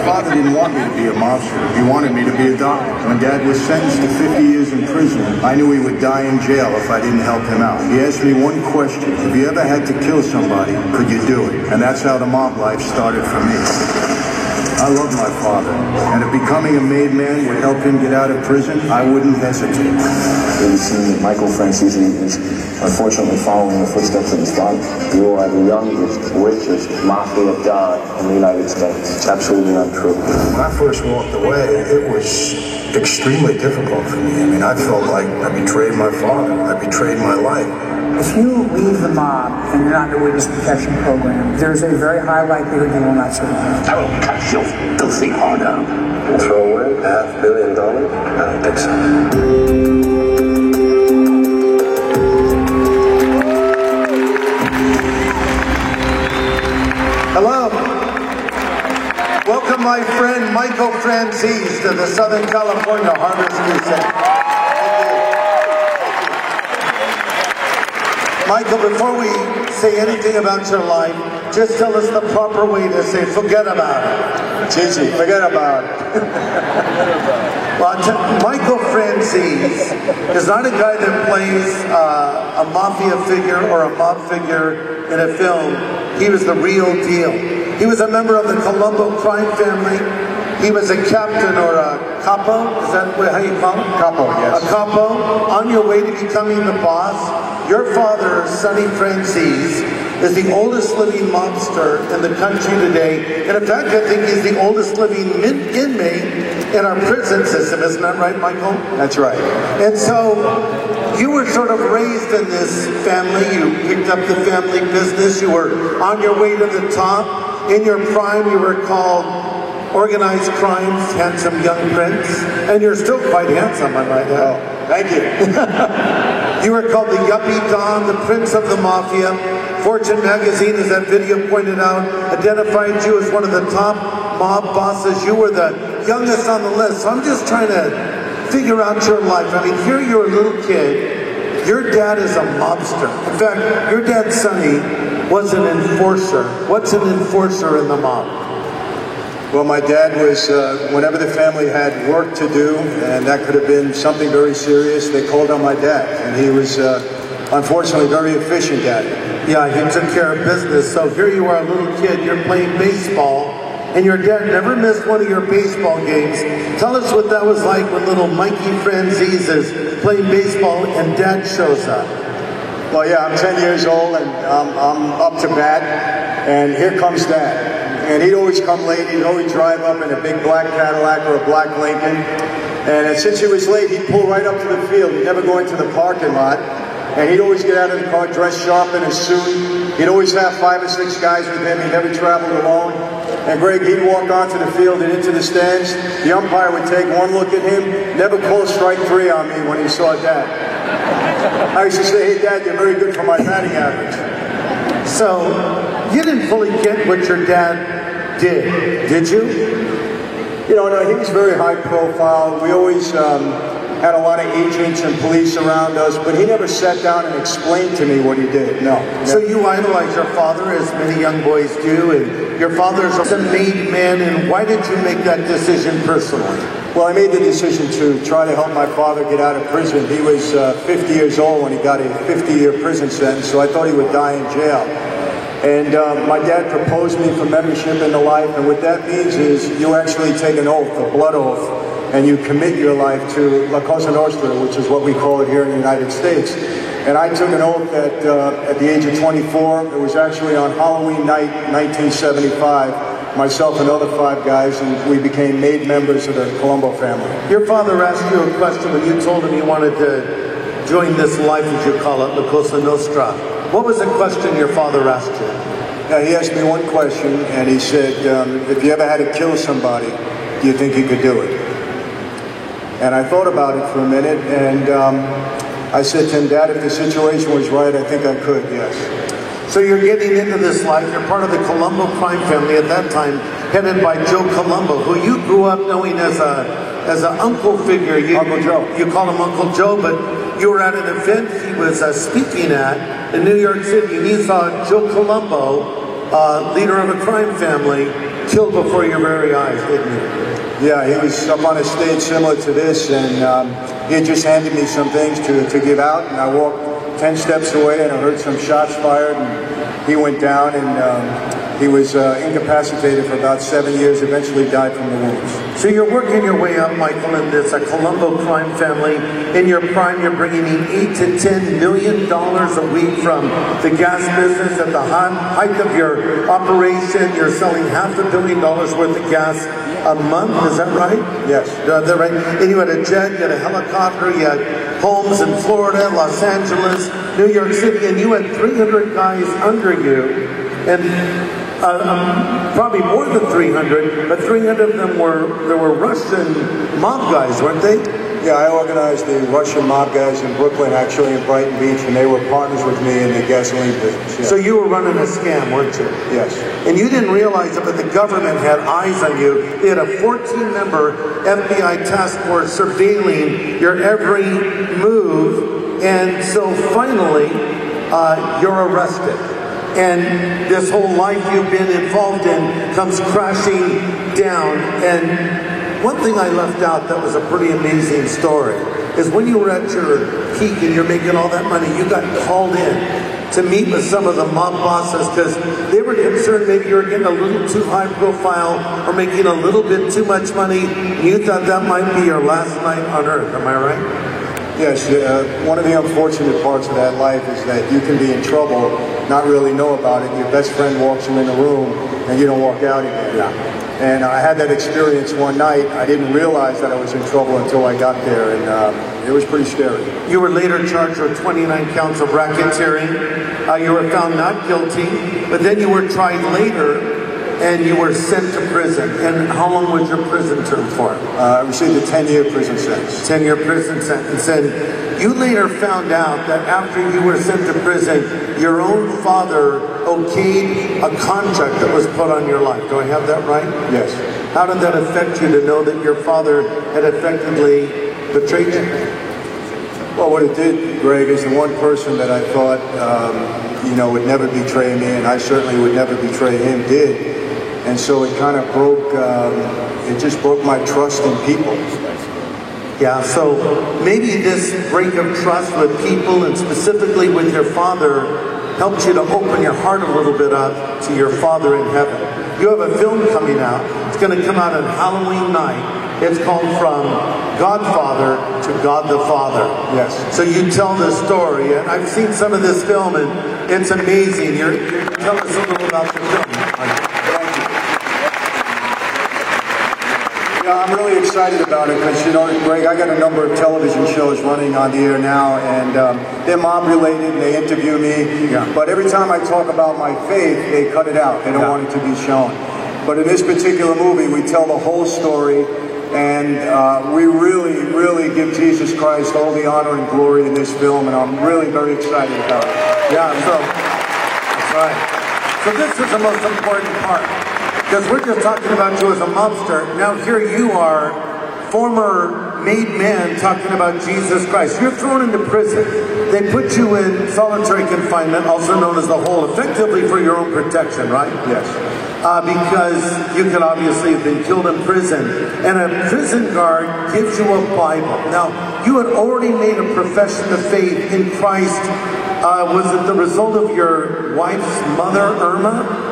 father didn't want me to be a mobster. He wanted me to be a doctor. When Dad was sentenced to 50 years in prison, I knew he would die in jail if I didn't help him out. He asked me one question: if you ever had to kill somebody, could you do it? And that's how the mob life started for me. I love my father, and if becoming a made man would help him get out of prison, I wouldn't hesitate. It seems that Michael Franzese is unfortunately following the footsteps of his father. You are the youngest, richest mafia don in the United States. It's absolutely untrue. When I first walked away, it was extremely difficult for me. I mean, I felt like I betrayed my father. I betrayed my life. If you leave the mob and you're not in the witness protection program, there's a very high likelihood you will not survive. I will cut your filthy heart out. Throw away $500 million? I don't think so. Hello. Welcome my friend Michael Franzese to the Southern California Harbor Ski Center. Michael, before we say anything about your life, just tell us the proper way to say forget about it. It's easy, forget about it. Well, Michael Franzese is not a guy that plays a mafia figure or a mob figure in a film. He was the real deal. He was a member of the Colombo crime family. He was a captain or a capo, is that how you call him? Capo, yes. A capo, on your way to becoming the boss. Your father, Sonny Franzese, is the oldest living mobster in the country today. And in fact, I think he's the oldest living inmate in our prison system. Isn't that right, Michael? That's right. And so, you were sort of raised in this family. You picked up the family business. You were on your way to the top. In your prime, you were called Organized Crime's Handsome Young Prince. And you're still quite handsome, I might add. Oh, thank you. You were called the Yuppie Don, the Prince of the Mafia. Fortune magazine, as that video pointed out, identified you as one of the top mob bosses. You were the youngest on the list. So I'm just trying to figure out your life. I mean, here you're a little kid. Your dad is a mobster. In fact, your dad, Sonny, was an enforcer. What's an enforcer in the mob? Well, my dad was, whenever the family had work to do, and that could have been something very serious, they called on my dad. And he was, unfortunately, very efficient at it. Yeah, he took care of business. So here you are, a little kid, you're playing baseball, and your dad never missed one of your baseball games. Tell us what that was like when little Mikey Franzese is playing baseball and dad shows up. Well, yeah, I'm 10 years old, and I'm up to bat, and here comes Dad. And he'd always come late. He'd always drive up in a big black Cadillac or a black Lincoln. And since he was late, he'd pull right up to the field. He'd never go into the parking lot. And he'd always get out of the car dressed sharp in his suit. He'd always have 5 or 6 guys with him. He never traveled alone. And Greg, he'd walk onto the field and into the stands. The umpire would take one look at him, never call strike 3 on me when he saw Dad. I used to say, hey, Dad, you're very good for my batting average. So, you didn't fully get what your dad did you? You know, no, he was very high profile. We always had a lot of agents and police around us, but he never sat down and explained to me what he did, no. So you idolize your father, as many young boys do, and your father's a made man, and why did you make that decision personally? Well, I made the decision to try to help my father get out of prison. He was 50 years old when he got a 50-year prison sentence, so I thought he would die in jail. And my dad proposed me for membership in the life, and what that means is you actually take an oath, a blood oath, and you commit your life to La Cosa Nostra, which is what we call it here in the United States. And I took an oath at the age of 24. It was actually on Halloween night, 1975. Myself and other 5 guys, and we became made members of the Colombo family. Your father asked you a question when you told him you wanted to join this life, as you call it, La Cosa Nostra. What was the question your father asked you? He asked me one question, and he said, if you ever had to kill somebody, do you think you could do it? And I thought about it for a minute, and I said to him, Dad, if the situation was right, I think I could, yes. So you're getting into this life. You're part of the Colombo crime family at that time, headed by Joe Colombo, who you grew up knowing as an uncle figure. Uncle Joe. You call him Uncle Joe, but you were at an event he was speaking at in New York City, and you saw Joe Colombo, leader of a crime family, killed before your very eyes, didn't he? Yeah, he was up on a stage similar to this, and he had just handed me some things to give out, and I walked 10 steps away, and I heard some shots fired, and he went down, and he was incapacitated for about 7 years, eventually died from the wounds. So you're working your way up, Michael, in this Colombo crime family. In your prime, you're bringing in $8 to $10 million a week from the gas business. At the height of your operation, you're selling $500 million worth of gas a month. Is that right? Yes. Is that right? And you had a jet, you had a helicopter, you had homes in Florida, Los Angeles, New York City, and you had 300 guys under you. And probably more than 300, but 300 of them were Russian mob guys, weren't they? Yeah, I organized the Russian mob guys in Brooklyn, actually in Brighton Beach, and they were partners with me in the gasoline business. Yeah. So you were running a scam, weren't you? Yes. And you didn't realize it, but the government had eyes on you. They had a 14-member FBI task force surveilling your every move, and so finally, you're arrested. And this whole life you've been involved in comes crashing down. And one thing I left out that was a pretty amazing story is when you were at your peak and you're making all that money, you got called in to meet with some of the mob bosses because they were concerned maybe you were getting a little too high profile or making a little bit too much money. You thought that might be your last night on earth. Am I right? Yes, one of the unfortunate parts of that life is that you can be in trouble, not really know about it. Your best friend walks you in the room and you don't walk out again. Yeah. And I had that experience one night. I didn't realize that I was in trouble until I got there, and it was pretty scary. You were later charged with 29 counts of racketeering. You were found not guilty, but then you were tried later and you were sent to prison. And how long was your prison term for? I received a 10-year prison sentence. 10-year prison sentence. And you later found out that after you were sent to prison, your own father okayed a contract that was put on your life. Do I have that right? Yes. How did that affect you to know that your father had effectively betrayed you? Well, what it did, Greg, is the one person that I thought, would never betray me, and I certainly would never betray him, did. And so it kind of broke, it just broke my trust in people. Yeah, so maybe this break of trust with people and specifically with your father helped you to open your heart a little bit up to your Father in heaven. You have a film coming out. It's going to come out on Halloween night. It's called From Godfather to God the Father. Yes. So you tell this story, and I've seen some of this film, and it's amazing. Tell us a little about the film. I'm really excited about it because, Greg, I got a number of television shows running on the air now, and they're mob-related, and they interview me. Yeah. But every time I talk about my faith, they cut it out. They don't want it to be shown. But in this particular movie, we tell the whole story, and we really, really give Jesus Christ all the honor and glory in this film, and I'm really very excited about it. Yeah, that's right. So this is the most important part. Because we're just talking about you as a mobster. Now here you are, former made man, talking about Jesus Christ. You're thrown into prison. They put you in solitary confinement, also known as the hole, effectively for your own protection, right? Yes. Because you could obviously have been killed in prison. And a prison guard gives you a Bible. Now, you had already made a profession of faith in Christ. Was it the result of your wife's mother, Irma?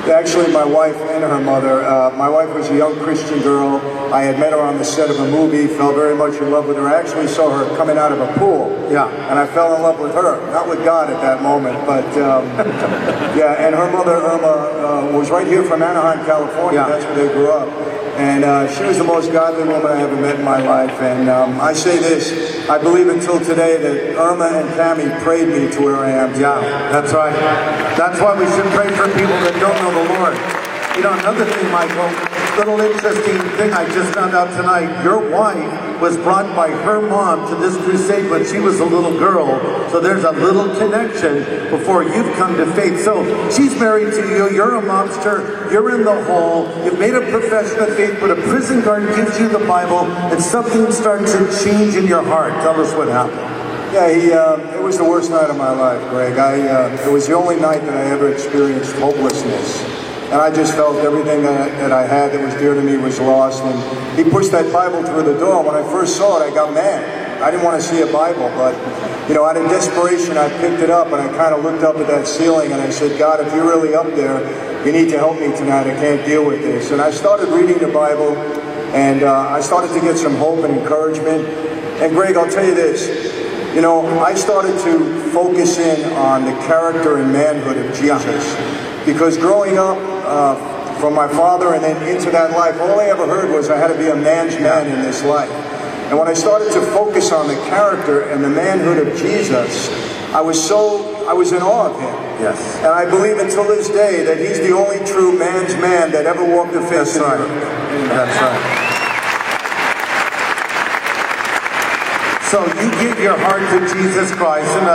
Actually, my wife and her mother. My wife was a young Christian girl. I had met her on the set of a movie, fell very much in love with her. I actually saw her coming out of a pool. Yeah. And I fell in love with her. Not with God at that moment, but yeah, and her mother, Irma, was right here from Anaheim, California. Yeah. That's where they grew up. And she was the most godly woman I ever met in my life. And I say this, I believe until today that Irma and Tammy prayed me to where I am today. Yeah, that's right. That's why we should pray for people that don't know the Lord. Another thing, Michael, little interesting thing I just found out tonight. Your wife was brought by her mom to this crusade when she was a little girl. So there's a little connection before you've come to faith. So she's married to you. You're a mobster. You're in the hole. You've made a profession of faith, but a prison guard gives you the Bible and something starts to change in your heart. Tell us what happened. Yeah, it was the worst night of my life, Greg. It was the only night that I ever experienced hopelessness. and I just felt everything that I had that was dear to me was lost. And he pushed that Bible through the door. When I first saw it, I got mad. I didn't want to see a Bible, but out of desperation, I picked it up and I kind of looked up at that ceiling and I said, God, if you're really up there, you need to help me tonight. I can't deal with this. And I started reading the Bible, and I started to get some hope and encouragement. And Greg, I'll tell you this. I started to focus in on the character and manhood of Jesus. Because growing up from my father and then into that life, all I ever heard was I had to be a man's man in this life. And when I started to focus on the character and the manhood of Jesus, I was in awe of him. Yes. And I believe until this day that he's the only true man's man that ever walked the face of the earth. That's right. So you give your heart to Jesus Christ, and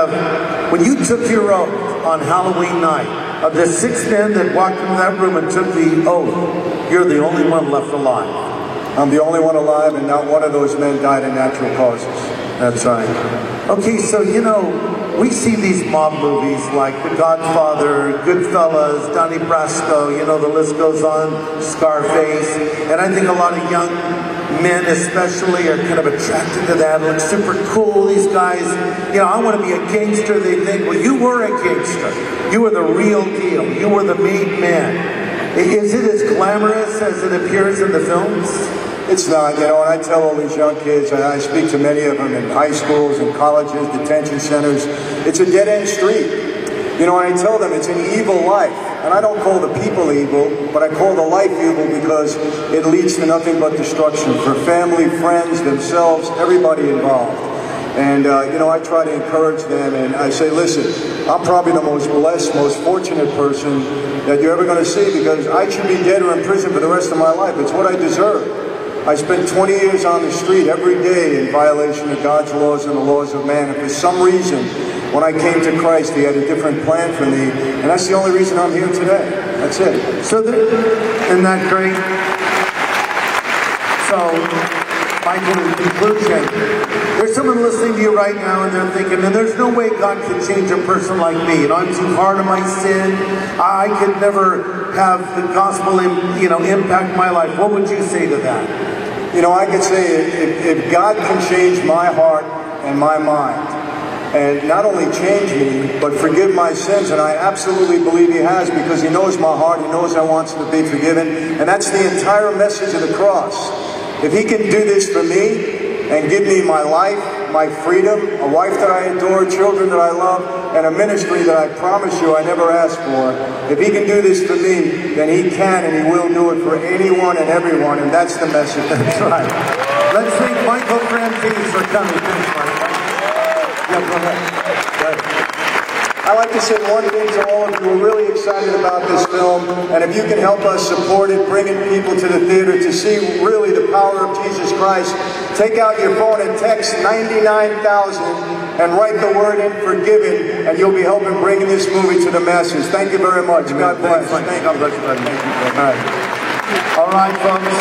when you took your oath on Halloween night, of the 6 men that walked into that room and took the oath, you're the only one left alive. I'm the only one alive, and not one of those men died in natural causes. That's right. Okay, so we see these mob movies like The Godfather, Goodfellas, Donnie Brasco, the list goes on, Scarface, and I think a lot of young men especially are kind of attracted to that. It looks super cool, these guys. I want to be a gangster. They think, well, you were a gangster. You were the real deal. You were the made man. Is it as glamorous as it appears in the films? It's not, and I tell all these young kids, and I speak to many of them in high schools and colleges, detention centers, it's a dead-end street. And I tell them it's an evil life. And I don't call the people evil, but I call the life evil because it leads to nothing but destruction for family, friends, themselves, everybody involved. And, I try to encourage them, and I say, listen, I'm probably the most blessed, most fortunate person that you're ever going to see, because I should be dead or in prison for the rest of my life. It's what I deserve. I spent 20 years on the street every day in violation of God's laws and the laws of man. And for some reason, when I came to Christ, he had a different plan for me. And that's the only reason I'm here today. That's it. So, isn't that great? So, Michael, in conclusion, there's someone listening to you right now and they're thinking, man, there's no way God can change a person like me. I'm too hard on my sin. I could never have the gospel, impact my life. What would you say to that? I could say if God can change my heart and my mind, and not only change me, but forgive my sins, and I absolutely believe he has, because he knows my heart, he knows I want to be forgiven, and that's the entire message of the cross. If he can do this for me and give me my life, my freedom, a wife that I adore, children that I love, and a ministry that I promise you I never asked for, if he can do this for me, then he can and he will do it for anyone and everyone, and that's the message. That's right. Let's thank Michael Franzese for coming. Thanks, Michael. Yeah, go ahead. I'd like to say one thing to all of you. We're really excited about this film, and if you can help us support it, bringing people to the theater to see really the power of Jesus Christ, take out your phone and text 99,000 and write the word in forgiven, and you'll be helping bring this movie to the masses. Thank you very much. God bless. Thank you. God bless you. Thank you. All right, folks.